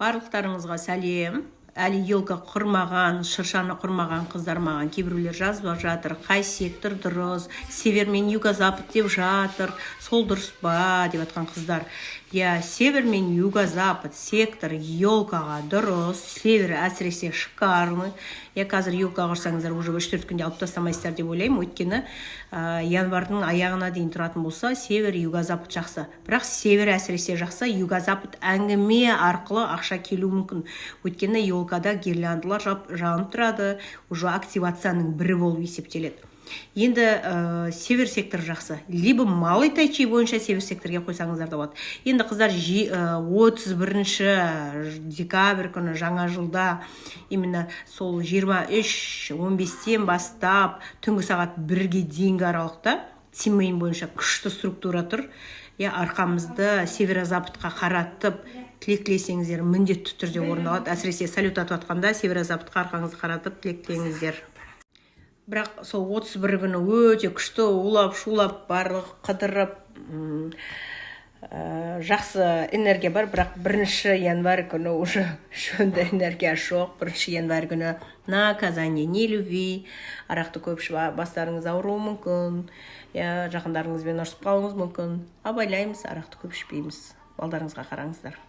Барлықтарыңызға сәлем. Әлі елка құрмаған, шыршаны құрмаған қыздар маған кейбіреулер жазып жатыр. Қай сектор дұрыс, север мен юго-запад деп жатыр. Сол дұрыс па деп жатқан қыздар. Север мен юго-запад сектор елкаға дұрыс. Север әсіресе шикарный. Қазір елкаға құрсаңыздар уже 3-4 күнде алып тастамайсыздар деп ойлаймын. Өйткені январдың аяғына дейін тұратын болса, север юго-запад жақсы. Бірақ север әсіресе жақсы, юго-запад әңгіме арқылы ақша келу мүмкін. Өйткені елкада гирляндылар жанып тұрады, уже активацияның бірі болып есептеледі. Енді север сектор жақсы. Либо малый тайчи бойынша север секторге қойсаңыздар да болады. Енді қыздар 31 декабрь күні жаңа жылда именно сол 23:15-тен бастап түнгі сағат 1-ге дейінгі аралықта Тимейн бойынша күшті структура тұр. Арқамызды северо-западқа қаратып тілектелесеңіздер міндетті түрде орын алады. Әсіресе салют атып атқанда северо-западқа арқаңызды қаратып тілектелеңіздер. Бірақ сол 31 күні өте күшті улап-шулап барлық қыдырып жақсы энергия бар. Бірақ 1 январь күні уже шөнді энергия жоқ. 1 январь күні наказание, не любви, арақты көп ішіп бастарыңыз ауруы мүмкін, жақындарыңызбен ұрсып қалуыңыз мүмкін. Абайлаймыз, арақты көп ішпейміз. Балдарыңызға қараңыздар.